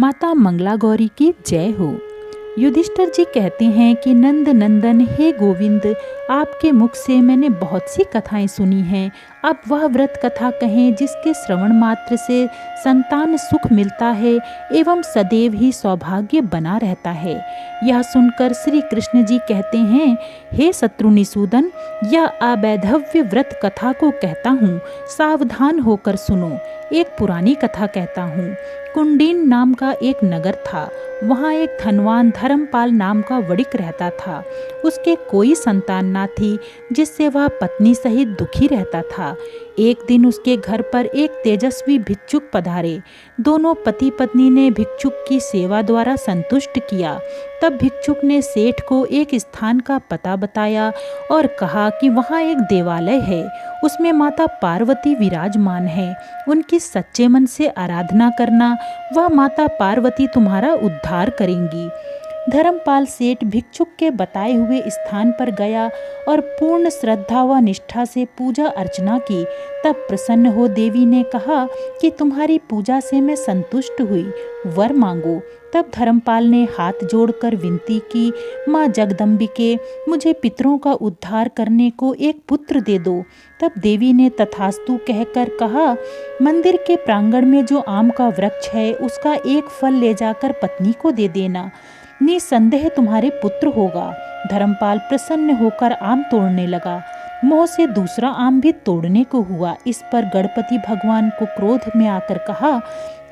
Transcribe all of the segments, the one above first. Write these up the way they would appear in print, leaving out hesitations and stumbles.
माता मंगला गौरी की जय हो। युधिष्ठिर जी कहते हैं कि नंद नंदन हे गोविंद, आपके मुख से मैंने बहुत सी कथाएं सुनी हैं। अब वह व्रत कथा कहें जिसके श्रवण मात्र से संतान सुख मिलता है एवं सदैव ही सौभाग्य बना रहता है। यह सुनकर श्री कृष्ण जी कहते हैं, हे शत्रुनिसूदन, यह अवैधव्य व्रत कथा को कहता हूँ, सावधान होकर सुनो। एक पुरानी कथा कहता हूँ। कुंडीन नाम का एक नगर था। वहाँ एक धनवान धर्मपाल नाम का वणिक रहता था। उसके कोई संतान ना थी, जिससे वह पत्नी सहित दुखी रहता था। एक दिन उसके घर पर एक तेजस्वी भिक्षुक पधारे। दोनों पति पत्नी ने भिक्षुक की सेवा द्वारा संतुष्ट किया। तब भिक्षुक ने सेठ को एक स्थान का पता बताया और कहा कि वहाँ एक देवालय है, उसमें माता पार्वती विराजमान है। उनकी सच्चे मन से आराधना करना, वह माता पार्वती तुम्हारा उद्धार करेंगी। धर्मपाल सेठ भिक्षुक के बताए हुए स्थान पर गया और पूर्ण श्रद्धा व निष्ठा से पूजा अर्चना की। तब प्रसन्न हो देवी ने कहा कि तुम्हारी पूजा से मैं संतुष्ट हुई, वर मांगो। तब धर्मपाल ने हाथ जोड़कर विनती की, माँ जगदम्बिके, मुझे पितरों का उद्धार करने को एक पुत्र दे दो। तब देवी ने तथास्तु कहकर कहा, मंदिर के प्रांगण में जो आम का वृक्ष है उसका एक फल ले जाकर पत्नी को दे देना, निसंदेह तुम्हारे पुत्र होगा। धर्मपाल प्रसन्न होकर आम तोड़ने लगा। मोह से दूसरा आम भी तोड़ने को हुआ। इस पर गणपति भगवान को क्रोध में आकर कहा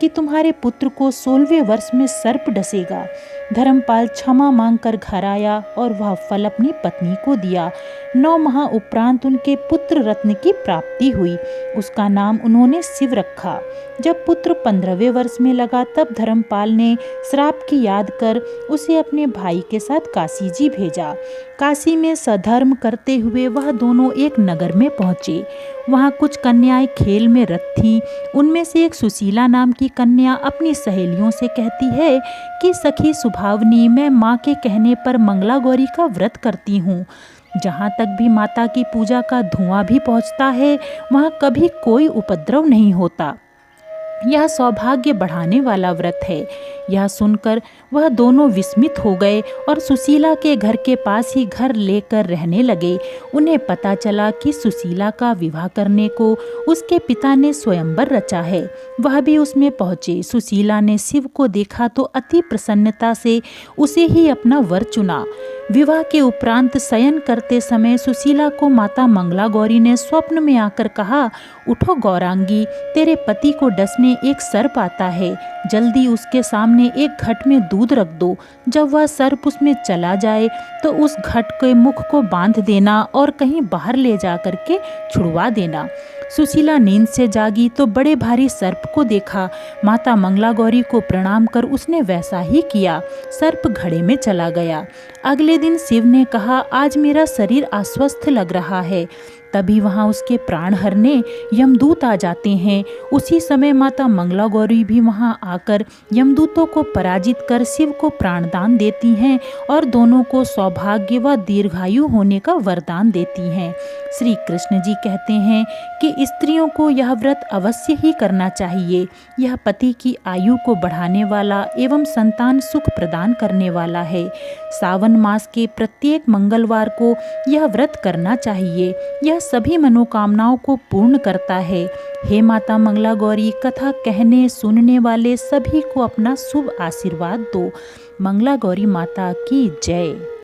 कि तुम्हारे पुत्र को 16वें वर्ष में सर्प डसेगा। धर्मपाल क्षमा मांगकर घर आया और वह फल अपनी पत्नी को दिया। 9 माह उपरांत उनके पुत्र रत्न की प्राप्ति हुई। उसका नाम उन्होंने शिव रखा। जब पुत्र 15वें वर्ष में लगा तब धर्मपाल ने श्राप की याद कर उसे अपने भाई के साथ काशी जी भेजा। काशी में सधर्म करते हुए वह दोनों एक नगर में पहुँचे। वहाँ कुछ कन्याएं खेल में रत थीं। उनमें से एक सुशीला नाम की कन्या अपनी सहेलियों से कहती है कि सखी सुभावनी, मैं माँ के कहने पर मंगला गौरी का व्रत करती हूँ। जहाँ तक भी माता की पूजा का धुआं भी पहुँचता है, वहाँ कभी कोई उपद्रव नहीं होता। यह सौभाग्य बढ़ाने वाला व्रत है। यह सुनकर वह दोनों विस्मित हो गए और सुशीला के घर के पास ही घर लेकर रहने लगे। उन्हें पता चला कि सुशीला का विवाह करने को उसके पिता ने स्वयंवर रचा है। वह भी उसमें पहुँचे। सुशीला ने शिव को देखा तो अति प्रसन्नता से उसे ही अपना वर चुना। विवाह के उपरांत शयन करते समय सुशीला को माता मंगला गौरी ने स्वप्न में आकर कहा, उठो गौरांगी, तेरे पति को डसने एक सर्प आता है, जल्दी उसके सामने एक घट में दूध रख दो। जब वह सर्प उसमें चला जाए तो उस घट के मुख को बांध देना और कहीं बाहर ले जा कर के छुड़वा देना। सुशीला नींद से जागी तो बड़े भारी सर्प को देखा। माता मंगला गौरी को प्रणाम कर उसने वैसा ही किया। सर्प घड़े में चला गया। अगले दिन शिव ने कहा, आज मेरा शरीर अस्वस्थ लग रहा है। तभी वहाँ उसके प्राण हरने यमदूत आ जाते हैं। उसी समय माता मंगला गौरी भी वहाँ आकर यमदूतों को पराजित कर शिव को प्राणदान देती हैं और दोनों को सौभाग्य व दीर्घायु होने का वरदान देती हैं। श्री कृष्ण जी कहते हैं कि स्त्रियों को यह व्रत अवश्य ही करना चाहिए। यह पति की आयु को बढ़ाने वाला एवं संतान सुख प्रदान करने वाला है। सावन मास के प्रत्येक मंगलवार को यह व्रत करना चाहिए। यह सभी मनोकामनाओं को पूर्ण करता है। हे माता मंगला गौरी, कथा कहने सुनने वाले सभी को अपना शुभ आशीर्वाद दो। मंगला गौरी माता की जय।